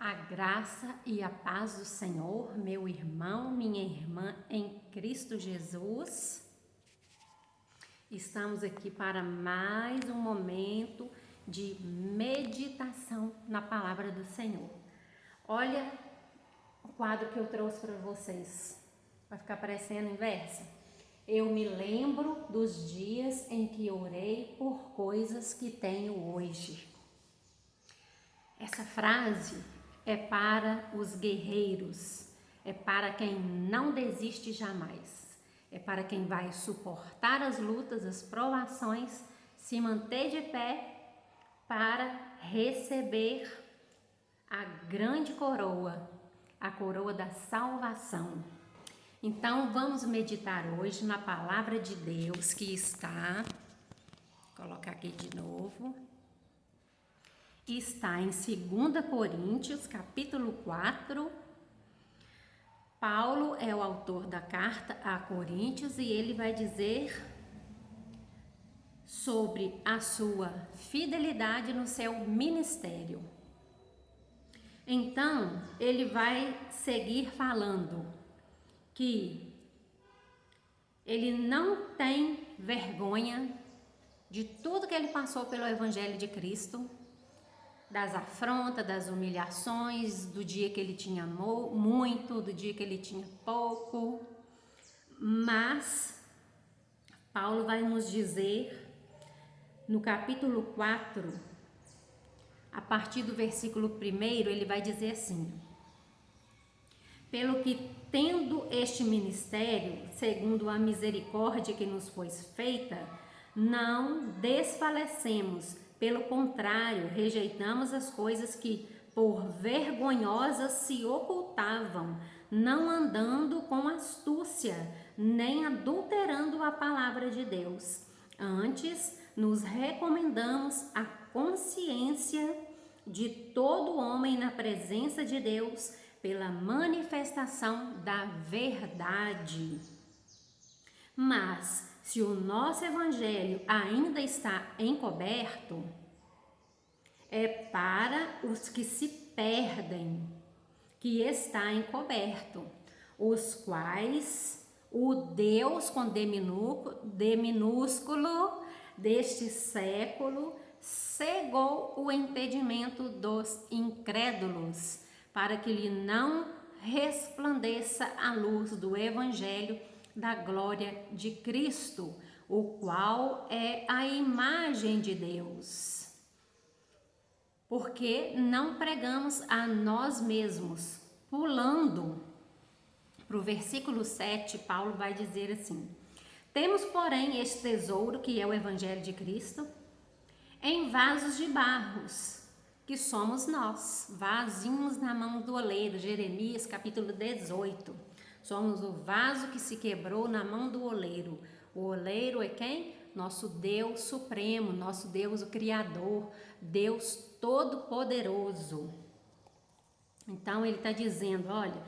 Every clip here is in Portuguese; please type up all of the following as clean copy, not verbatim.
A graça e a paz do Senhor, meu irmão, minha irmã em Cristo Jesus. Estamos aqui para mais um momento de meditação na palavra do Senhor. Olha o quadro que eu trouxe para vocês. Vai ficar parecendo inversa. Eu me lembro dos dias em que orei por coisas que tenho hoje. Essa frase é para os guerreiros, é para quem não desiste jamais, é para quem vai suportar as lutas, as provações, se manter de pé para receber a grande coroa, a coroa da salvação. Então vamos meditar hoje na palavra de Deus que está, vou colocar aqui de novo. Está em 2 Coríntios, capítulo 4. Paulo é o autor da carta a Coríntios e ele vai dizer sobre a sua fidelidade no seu ministério. Então, ele vai seguir falando que ele não tem vergonha de tudo que ele passou pelo Evangelho de Cristo, das afrontas, das humilhações, do dia que ele tinha muito, do dia que ele tinha pouco. Mas Paulo vai nos dizer no capítulo 4, a partir do versículo 1, ele vai dizer assim: pelo que tendo este ministério, segundo a misericórdia que nos foi feita, não desfalecemos. Pelo contrário, rejeitamos as coisas que por vergonhosas se ocultavam, não andando com astúcia, nem adulterando a palavra de Deus. Antes, nos recomendamos a consciência de todo homem na presença de Deus pela manifestação da verdade. Mas, se o nosso evangelho ainda está encoberto, é para os que se perdem que está encoberto, os quais o Deus com D minúsculo deste século cegou o entendimento dos incrédulos, para que lhe não resplandeça a luz do evangelho da glória de Cristo, o qual é a imagem de Deus. Porque não pregamos a nós mesmos. Pulando para o versículo 7, Paulo vai dizer assim: temos, porém, este tesouro, que é o evangelho de Cristo, em vasos de barros, que somos nós, vasinhos na mão do oleiro. Jeremias capítulo 18. Somos o vaso que se quebrou na mão do oleiro. O oleiro é quem? Nosso Deus supremo, nosso Deus o Criador, Deus Todo-Poderoso. Então ele está dizendo, olha,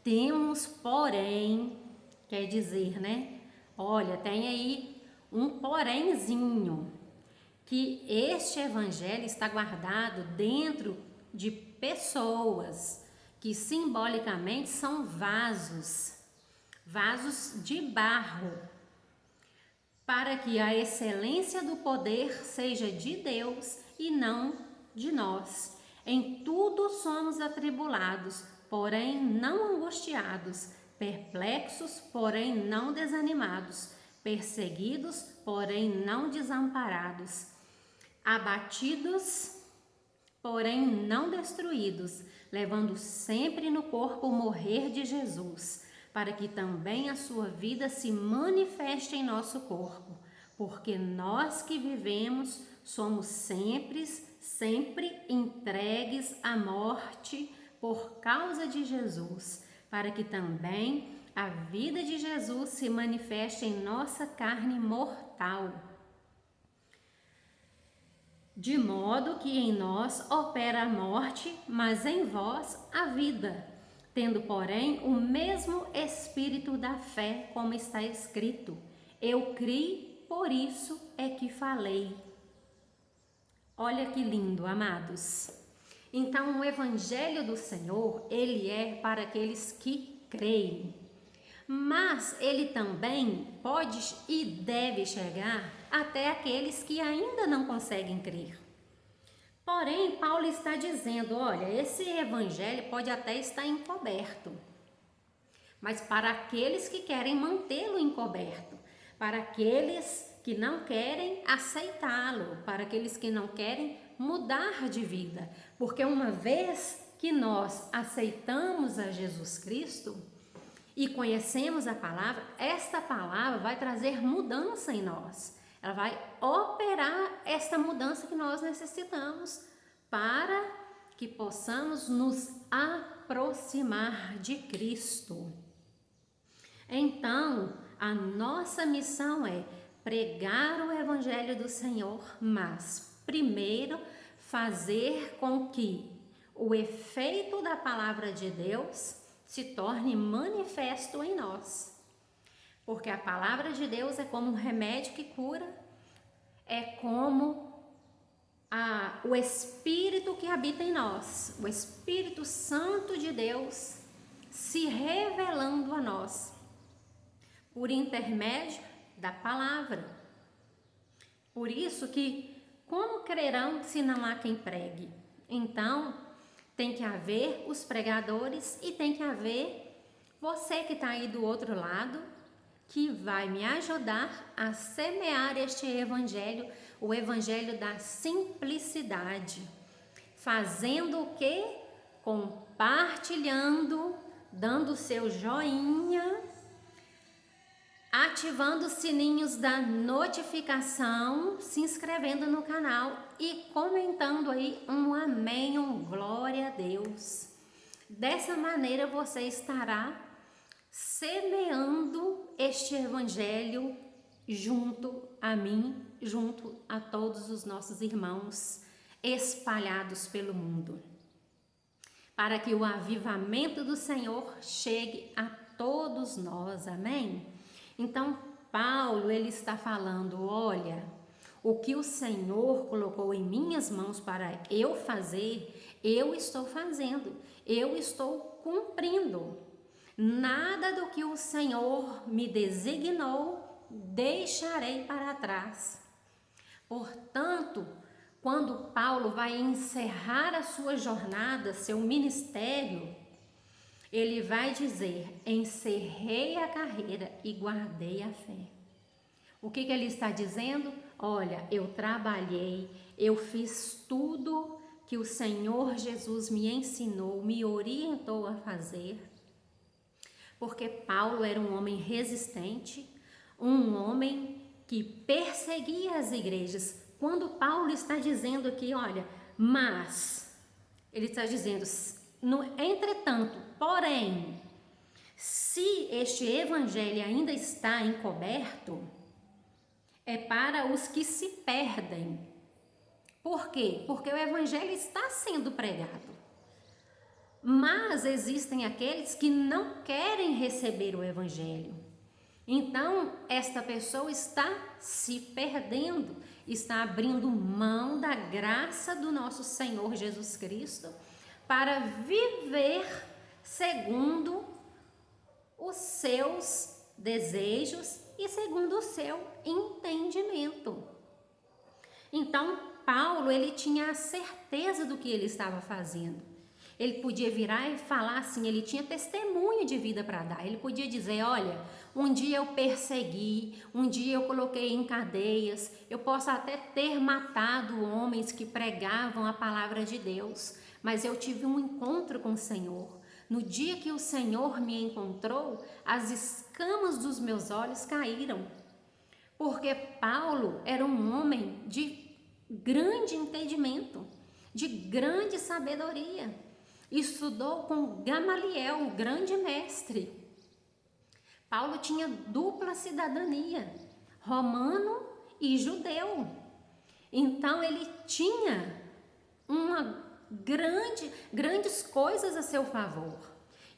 temos porém, quer dizer, né? Olha, tem aí um porémzinho, que este evangelho está guardado dentro de pessoas que simbolicamente são vasos de barro, para que a excelência do poder seja de Deus e não de nós. Em tudo somos atribulados, porém não angustiados, perplexos, porém não desanimados, perseguidos, porém não desamparados, abatidos, porém não destruídos, levando sempre no corpo o morrer de Jesus, para que também a sua vida se manifeste em nosso corpo, porque nós que vivemos somos sempre entregues à morte por causa de Jesus, para que também a vida de Jesus se manifeste em nossa carne mortal. De modo que em nós opera a morte, mas em vós a vida, tendo, porém, o mesmo espírito da fé, como está escrito: eu criei, por isso é que falei. Olha que lindo, amados. Então, o evangelho do Senhor, ele é para aqueles que creem. Mas ele também pode e deve chegar até aqueles que ainda não conseguem crer. Porém, Paulo está dizendo, olha, esse evangelho pode até estar encoberto, mas para aqueles que querem mantê-lo encoberto, para aqueles que não querem aceitá-lo, para aqueles que não querem mudar de vida, porque uma vez que nós aceitamos a Jesus Cristo e conhecemos a palavra, esta palavra vai trazer mudança em nós. Ela vai operar esta mudança que nós necessitamos para que possamos nos aproximar de Cristo. Então, a nossa missão é pregar o Evangelho do Senhor, mas primeiro fazer com que o efeito da palavra de Deus se torne manifesto em nós. Porque a palavra de Deus é como um remédio que cura, é como o Espírito que habita em nós, o Espírito Santo de Deus se revelando a nós, por intermédio da palavra. Por isso que, como crerão se não há quem pregue? Então, tem que haver os pregadores e tem que haver você que está aí do outro lado, que vai me ajudar a semear este evangelho, o evangelho da simplicidade. Fazendo o quê? Compartilhando, dando seu joinha, ativando os sininhos da notificação, se inscrevendo no canal e comentando aí um amém, um glória a Deus. Dessa maneira você estará semeando este evangelho junto a mim, junto a todos os nossos irmãos espalhados pelo mundo, para que o avivamento do Senhor chegue a todos nós, amém? Então, Paulo, ele está falando, olha, o que o Senhor colocou em minhas mãos para eu fazer, eu estou fazendo, eu estou cumprindo. Nada do que o Senhor me designou deixarei para trás. Portanto, quando Paulo vai encerrar a sua jornada, seu ministério, ele vai dizer, encerrei a carreira e guardei a fé. O que ele está dizendo? Olha, eu trabalhei, eu fiz tudo que o Senhor Jesus me ensinou, me orientou a fazer. Porque Paulo era um homem resistente, um homem que perseguia as igrejas. Quando Paulo está dizendo aqui, olha, mas, ele está dizendo, entretanto, porém, se este evangelho ainda está encoberto, é para os que se perdem. Por quê? Porque o evangelho está sendo pregado. Mas existem aqueles que não querem receber o evangelho. Então, esta pessoa está se perdendo, está abrindo mão da graça do nosso Senhor Jesus Cristo para viver segundo os seus desejos e segundo o seu entendimento. Então, Paulo, ele tinha a certeza do que ele estava fazendo. Ele podia virar e falar assim, ele tinha testemunho de vida para dar. Ele podia dizer, olha, um dia eu persegui, um dia eu coloquei em cadeias, eu posso até ter matado homens que pregavam a palavra de Deus, mas eu tive um encontro com o Senhor. No dia que o Senhor me encontrou, as escamas dos meus olhos caíram. Porque Paulo era um homem de grande entendimento, de grande sabedoria. Estudou com Gamaliel, um grande mestre. Paulo tinha dupla cidadania, romano e judeu. Então ele tinha grandes coisas a seu favor.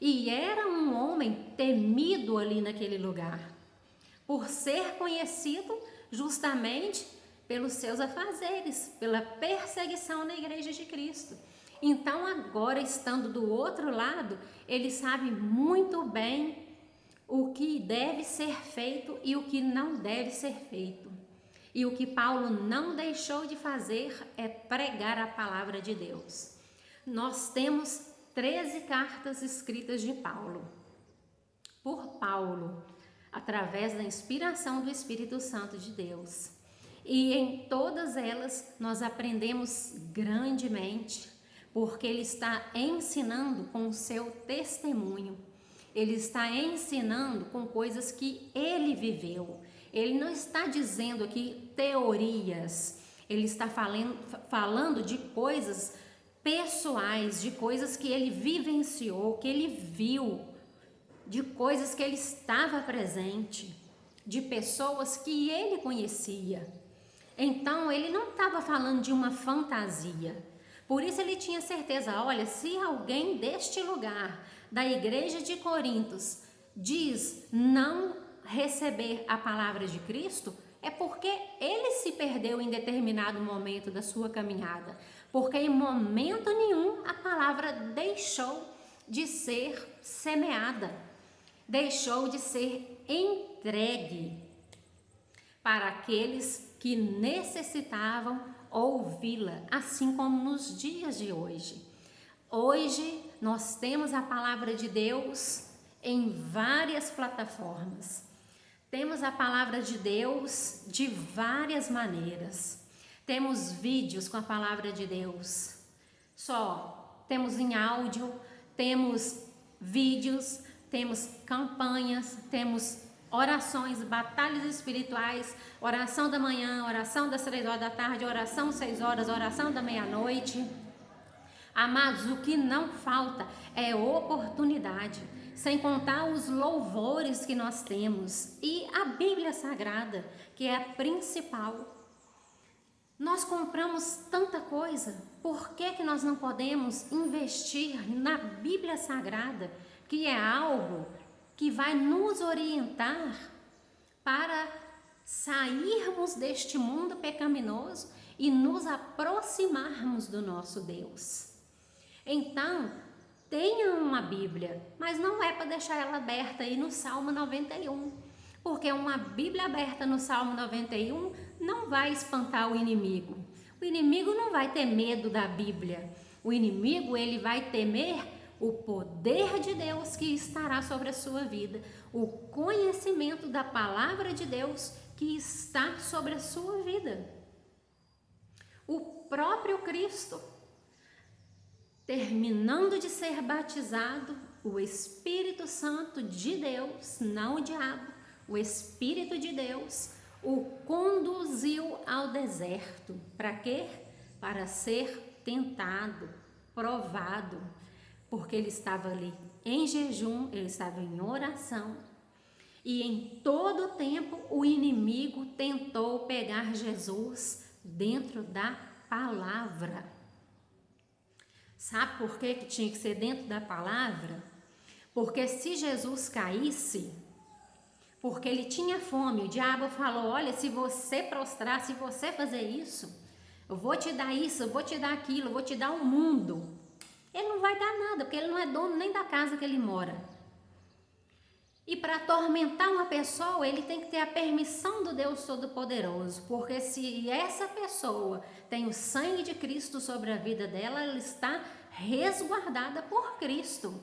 E era um homem temido ali naquele lugar, por ser conhecido justamente pelos seus afazeres, pela perseguição na igreja de Cristo. Então agora, estando do outro lado, ele sabe muito bem o que deve ser feito e o que não deve ser feito. E o que Paulo não deixou de fazer é pregar a palavra de Deus. Nós temos 13 cartas escritas de Paulo, por Paulo, através da inspiração do Espírito Santo de Deus. E em todas elas nós aprendemos grandemente, porque ele está ensinando com o seu testemunho. Ele está ensinando com coisas que ele viveu. Ele não está dizendo aqui teorias. Ele está falando de coisas pessoais, de coisas que ele vivenciou, que ele viu, de coisas que ele estava presente, de pessoas que ele conhecia. Então, ele não estava falando de uma fantasia. Por isso ele tinha certeza, olha, se alguém deste lugar, da igreja de Corintos, diz não receber a palavra de Cristo, é porque ele se perdeu em determinado momento da sua caminhada. Porque em momento nenhum a palavra deixou de ser semeada, deixou de ser entregue para aqueles que necessitavam ouvi-la, assim como nos dias de hoje. Hoje nós temos a palavra de Deus em várias plataformas. Temos a palavra de Deus de várias maneiras. Temos vídeos com a palavra de Deus. Temos em áudio, temos vídeos, temos campanhas, temos orações, batalhas espirituais, oração da manhã, oração das 3 horas da tarde, oração 6 horas, oração da meia-noite. Amados, o que não falta é oportunidade, sem contar os louvores que nós temos e a Bíblia Sagrada, que é a principal. Nós compramos tanta coisa, por que nós não podemos investir na Bíblia Sagrada, que é algo que vai nos orientar para sairmos deste mundo pecaminoso e nos aproximarmos do nosso Deus? Então, tenha uma Bíblia, mas não é para deixar ela aberta aí no Salmo 91, porque uma Bíblia aberta no Salmo 91 não vai espantar o inimigo. O inimigo não vai ter medo da Bíblia. O inimigo, ele vai temer o poder de Deus que estará sobre a sua vida, o conhecimento da palavra de Deus que está sobre a sua vida. O próprio Cristo, terminando de ser batizado, o Espírito Santo de Deus, não o diabo, o Espírito de Deus, o conduziu ao deserto. Para quê? Para ser tentado, provado, porque ele estava ali em jejum, ele estava em oração. E em todo o tempo o inimigo tentou pegar Jesus dentro da palavra. Sabe por que tinha que ser dentro da palavra? Porque se Jesus caísse, porque ele tinha fome, o diabo falou, olha, se você prostrar, se você fazer isso, eu vou te dar isso, eu vou te dar aquilo, eu vou te dar o mundo. Ele não vai dar nada, porque ele não é dono nem da casa que ele mora. E para atormentar uma pessoa, ele tem que ter a permissão do Deus Todo-Poderoso, porque se essa pessoa tem o sangue de Cristo sobre a vida dela, ela está resguardada por Cristo.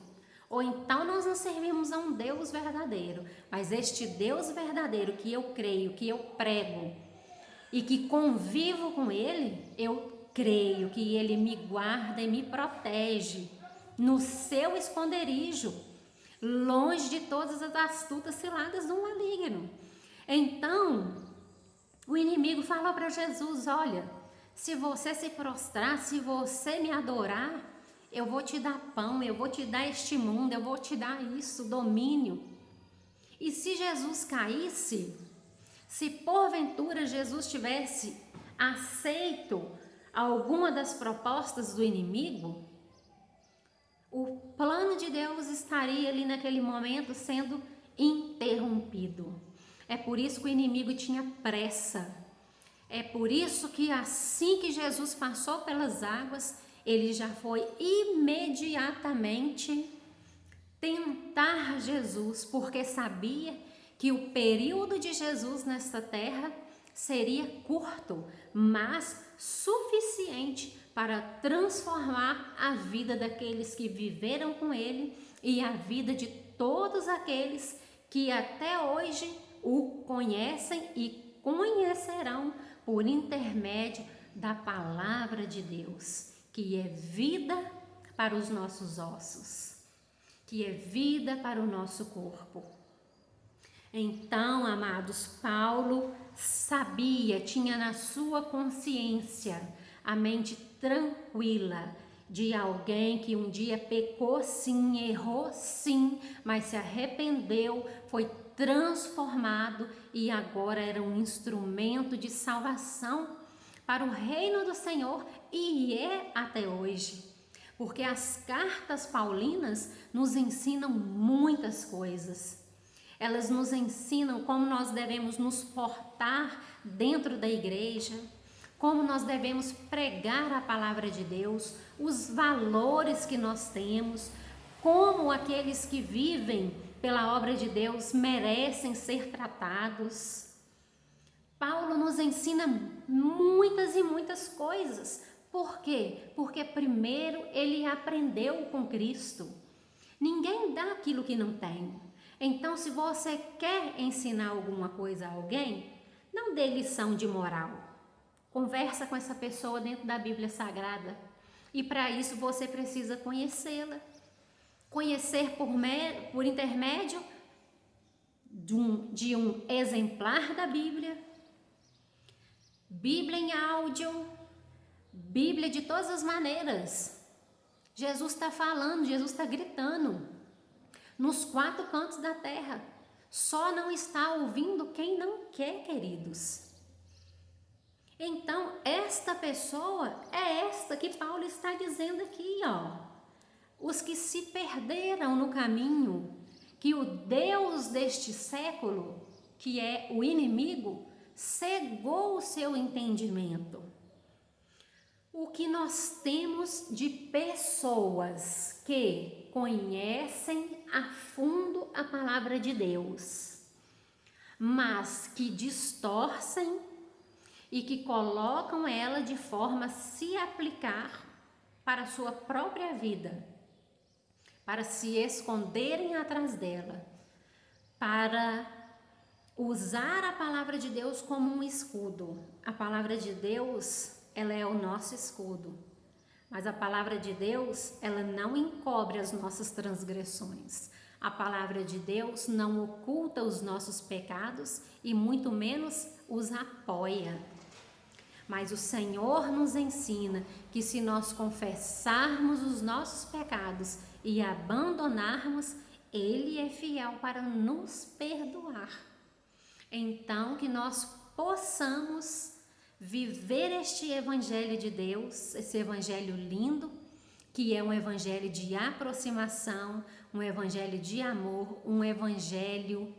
Ou então nós não servimos a um Deus verdadeiro, mas este Deus verdadeiro que eu creio, que eu prego e que convivo com ele, eu creio que ele me guarda e me protege no seu esconderijo, longe de todas as astutas ciladas do maligno. Então, o inimigo falou para Jesus, olha, se você se prostrar, se você me adorar, eu vou te dar pão, eu vou te dar este mundo, eu vou te dar isso, domínio. E se Jesus caísse, se porventura Jesus tivesse aceito alguma das propostas do inimigo, o plano de Deus estaria ali naquele momento sendo interrompido. É por isso que o inimigo tinha pressa. É por isso que assim que Jesus passou pelas águas, ele já foi imediatamente tentar Jesus, porque sabia que o período de Jesus nesta terra seria curto, mas suficiente para transformar a vida daqueles que viveram com ele e a vida de todos aqueles que até hoje o conhecem e conhecerão por intermédio da palavra de Deus, que é vida para os nossos ossos, que é vida para o nosso corpo. Então, amados, Paulo sabia, tinha na sua consciência a mente tranquila de alguém que um dia pecou sim, errou sim, mas se arrependeu, foi transformado e agora era um instrumento de salvação para o reino do Senhor e é até hoje. Porque as cartas paulinas nos ensinam muitas coisas. Elas nos ensinam como nós devemos nos portar dentro da igreja, como nós devemos pregar a palavra de Deus, os valores que nós temos, como aqueles que vivem pela obra de Deus merecem ser tratados. Paulo nos ensina muitas e muitas coisas. Por quê? Porque primeiro ele aprendeu com Cristo. Ninguém dá aquilo que não tem. Então, se você quer ensinar alguma coisa a alguém, não dê lição de moral. Conversa com essa pessoa dentro da Bíblia Sagrada. E para isso você precisa conhecê-la. Conhecer por intermédio de um exemplar da Bíblia. Bíblia em áudio. Bíblia de todas as maneiras. Jesus está falando, Jesus está gritando nos quatro cantos da terra. Só não está ouvindo quem não quer, queridos. Então, esta pessoa é esta que Paulo está dizendo aqui, ó. Os que se perderam no caminho, que o Deus deste século, que é o inimigo, cegou o seu entendimento. O que nós temos de pessoas que conhecem a fundo a palavra de Deus, mas que distorcem e que colocam ela de forma a se aplicar para a sua própria vida, para se esconderem atrás dela, para usar a palavra de Deus como um escudo. A palavra de Deus, ela é o nosso escudo, mas a palavra de Deus, ela não encobre as nossas transgressões. A palavra de Deus não oculta os nossos pecados e muito menos os apoia. Mas o Senhor nos ensina que se nós confessarmos os nossos pecados e abandonarmos, Ele é fiel para nos perdoar. Então, que nós possamos viver este evangelho de Deus, esse evangelho lindo, que é um evangelho de aproximação, um evangelho de amor, um evangelho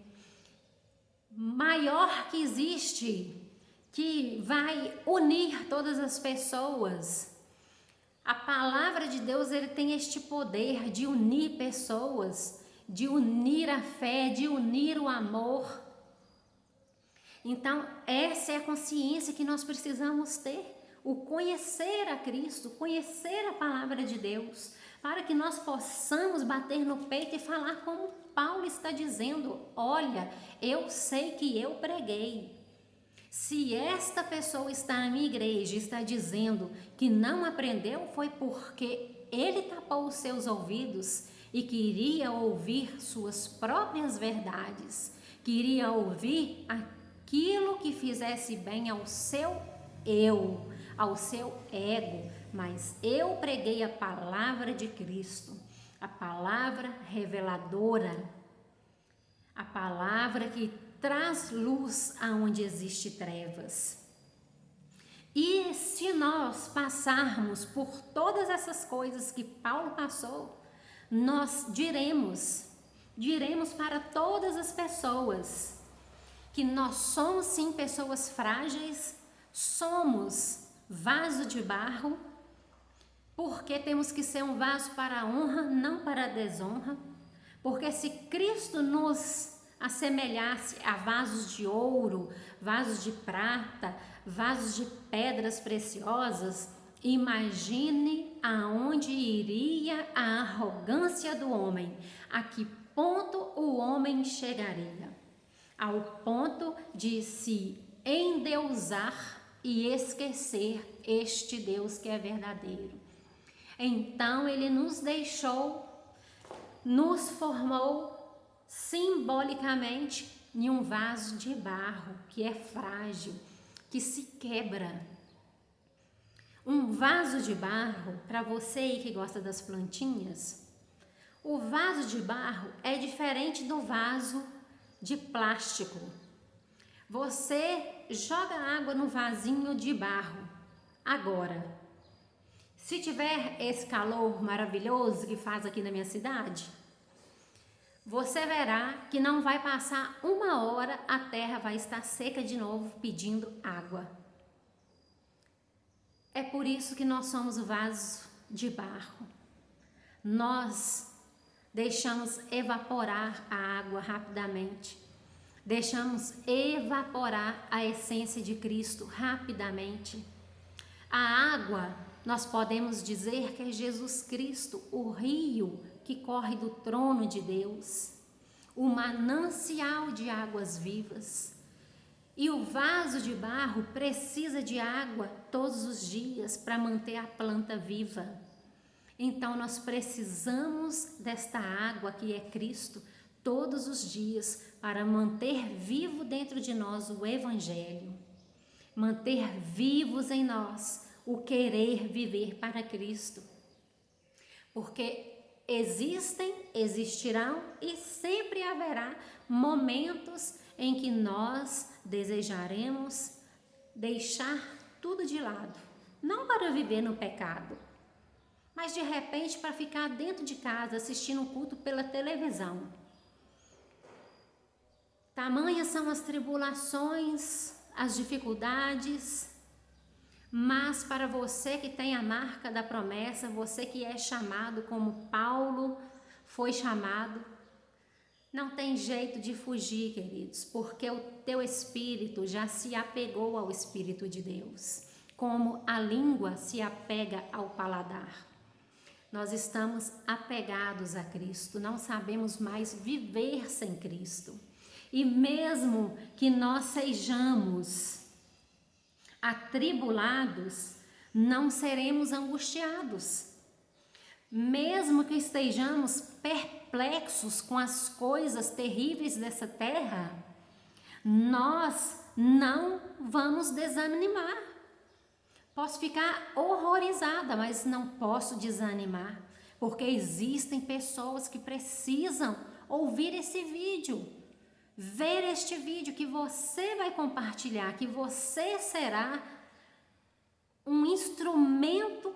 maior que existe, que vai unir todas as pessoas. A palavra de Deus, ele tem este poder de unir pessoas, de unir a fé, de unir o amor. Então, essa é a consciência que nós precisamos ter, o conhecer a Cristo, conhecer a palavra de Deus, para que nós possamos bater no peito e falar como Paulo está dizendo: olha, eu sei que eu preguei. Se esta pessoa está na minha igreja e está dizendo que não aprendeu, foi porque ele tapou os seus ouvidos e queria ouvir suas próprias verdades, queria ouvir aquilo que fizesse bem ao seu eu, ao seu ego, mas eu preguei a palavra de Cristo, a palavra reveladora, a palavra que traz luz aonde existe trevas. E se nós passarmos por todas essas coisas que Paulo passou, nós diremos para todas as pessoas que nós somos sim pessoas frágeis, somos vaso de barro, Porque temos que ser um vaso para a honra, não para a desonra. Porque se Cristo nos assemelhasse a vasos de ouro, vasos de prata, vasos de pedras preciosas, imagine aonde iria a arrogância do homem, a que ponto o homem chegaria, ao ponto de se endeusar e esquecer este Deus que é verdadeiro. Então ele nos deixou, nos formou simbolicamente em um vaso de barro que é frágil, que se quebra. Um vaso de barro, para você aí que gosta das plantinhas, o vaso de barro é diferente do vaso de plástico. Você joga água no vasinho de barro. Agora, se tiver esse calor maravilhoso que faz aqui na minha cidade, você verá que não vai passar uma hora, a terra vai estar seca de novo, pedindo água. É por isso que nós somos o vaso de barro. Nós deixamos evaporar a água rapidamente. Deixamos evaporar a essência de Cristo rapidamente. A água, nós podemos dizer que é Jesus Cristo, o rio que corre do trono de Deus, o manancial de águas vivas. E o vaso de barro precisa de água todos os dias para manter a planta viva. Então nós precisamos desta água que é Cristo todos os dias para manter vivo dentro de nós o Evangelho, manter vivos em nós o querer viver para Cristo. Porque existirão e sempre haverá momentos em que nós desejaremos deixar tudo de lado, não para viver no pecado, mas de repente para ficar dentro de casa assistindo um culto pela televisão. Tamanhas são as tribulações, as dificuldades, mas para você que tem a marca da promessa, você que é chamado como Paulo foi chamado, não tem jeito de fugir, queridos, porque o teu espírito já se apegou ao Espírito de Deus, como a língua se apega ao paladar. Nós estamos apegados a Cristo, não sabemos mais viver sem Cristo. E mesmo que nós sejamos atribulados, não seremos angustiados. Mesmo que estejamos perplexos com as coisas terríveis dessa terra, nós não vamos desanimar. Posso ficar horrorizada, mas não posso desanimar, porque existem pessoas que precisam ouvir esse vídeo, ver este vídeo que você vai compartilhar, que você será um instrumento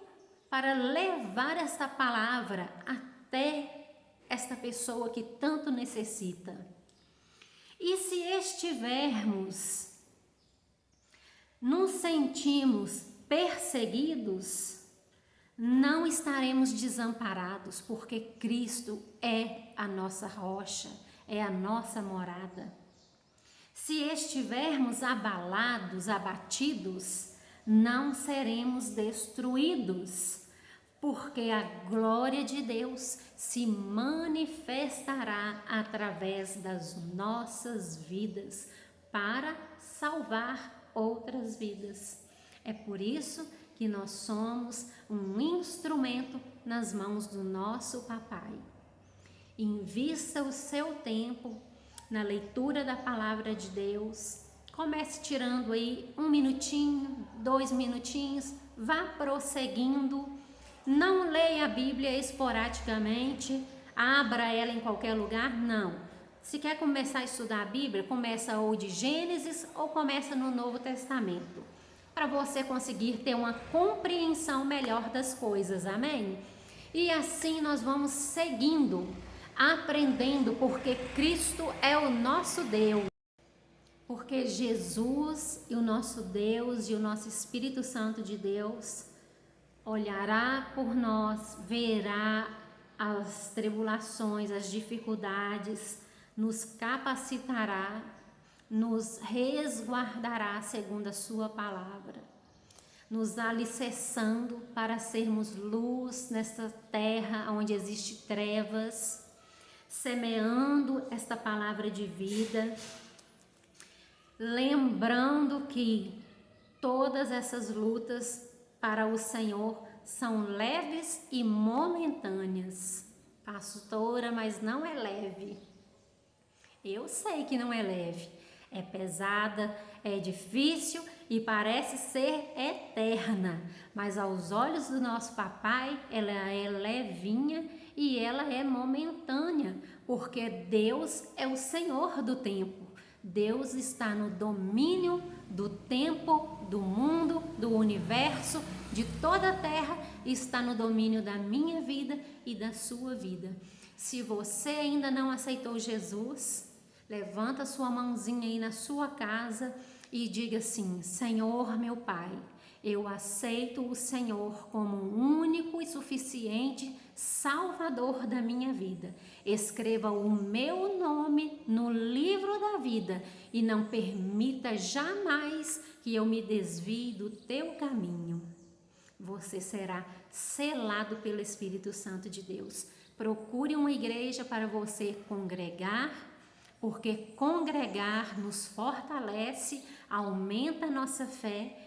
para levar esta palavra até esta pessoa que tanto necessita. E se estivermos, nos sentimos perseguidos, não estaremos desamparados, porque Cristo é a nossa rocha, é a nossa morada. Se estivermos abalados, abatidos, não seremos destruídos, porque a glória de Deus se manifestará através das nossas vidas para salvar outras vidas. É por isso que nós somos um instrumento nas mãos do nosso Papai. Invista o seu tempo na leitura da palavra de Deus. Comece tirando aí 1 minutinho, 2 minutinhos, vá prosseguindo. Não leia a Bíblia esporadicamente, abra ela em qualquer lugar, não. Se quer começar a estudar a Bíblia, começa ou de Gênesis ou começa no Novo Testamento, para você conseguir ter uma compreensão melhor das coisas, amém? E assim nós vamos seguindo, aprendendo, porque Cristo é o nosso Deus. Porque Jesus e o nosso Deus e o nosso Espírito Santo de Deus olhará por nós, verá as tribulações, as dificuldades, nos capacitará, nos resguardará segundo a sua palavra, nos alicerçando para sermos luz nesta terra onde existe trevas, semeando esta palavra de vida, lembrando que todas essas lutas para o Senhor são leves e momentâneas. Pastora, mas não é leve. Eu sei que não é leve. É pesada, é difícil e parece ser eterna. Mas aos olhos do nosso papai, ela é levinha e ela é momentânea, porque Deus é o Senhor do tempo. Deus está no domínio do tempo, do mundo, do universo, de toda a terra, está no domínio da minha vida e da sua vida. Se você ainda não aceitou Jesus, levanta sua mãozinha aí na sua casa e diga assim: Senhor, meu Pai, eu aceito o Senhor como o único e suficiente Salvador da minha vida. Escreva o meu nome no livro da vida e não permita jamais que eu me desvie do teu caminho. Você será selado pelo Espírito Santo de Deus. Procure uma igreja para você congregar, porque congregar nos fortalece, aumenta a nossa fé.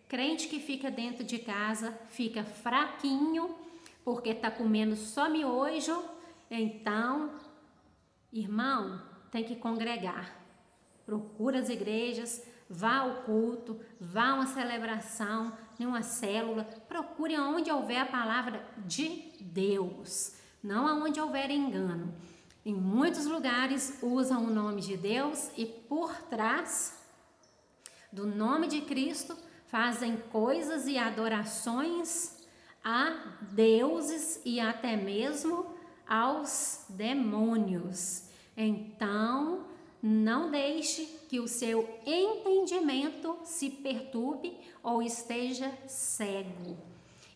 Crente que fica dentro de casa fica fraquinho, porque está comendo só miojo. Então, irmão, tem que congregar. Procura as igrejas, vá ao culto, vá a uma celebração, em uma célula. Procure onde houver a palavra de Deus, não aonde houver engano. Em muitos lugares usam o nome de Deus e por trás do nome de Cristo fazem coisas e adorações a deuses e até mesmo aos demônios. Então, não deixe que o seu entendimento se perturbe ou esteja cego.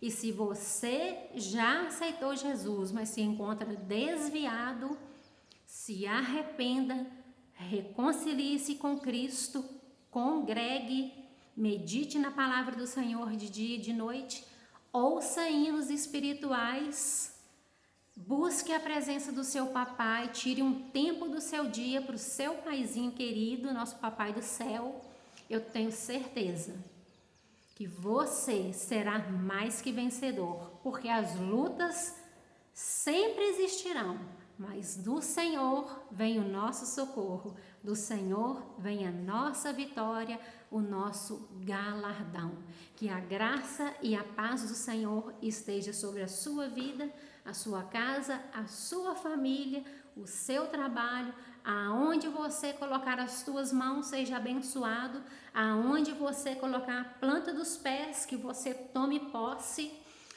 E se você já aceitou Jesus, mas se encontra desviado, se arrependa, reconcilie-se com Cristo, congregue, medite na palavra do Senhor de dia e de noite, ouça hinos espirituais, busque a presença do seu papai, tire um tempo do seu dia para o seu paizinho querido, nosso papai do céu. Eu tenho certeza que você será mais que vencedor, porque as lutas sempre existirão, mas do Senhor vem o nosso socorro, do Senhor vem a nossa vitória, o nosso galardão. Que a graça e a paz do Senhor esteja sobre a sua vida, a sua casa, a sua família, o seu trabalho, aonde você colocar as suas mãos seja abençoado, aonde você colocar a planta dos pés, que você tome posse,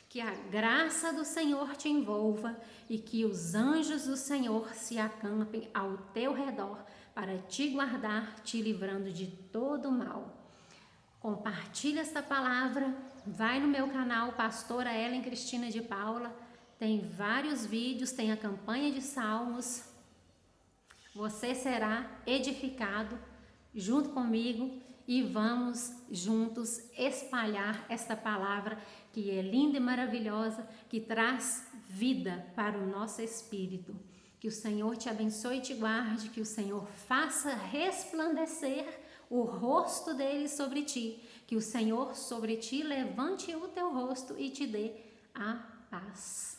que a graça do Senhor te envolva e que os anjos do Senhor se acampem ao teu redor para te guardar, te livrando de todo mal. Compartilha esta palavra, vai no meu canal Pastora Ellen Cristina de Paula, tem vários vídeos, tem a campanha de salmos. Você será edificado junto comigo e vamos juntos espalhar esta palavra que é linda e maravilhosa, que traz vida para o nosso espírito. Que o Senhor te abençoe e te guarde, que o Senhor faça resplandecer o rosto dele sobre ti, que o Senhor sobre ti levante o teu rosto e te dê a paz.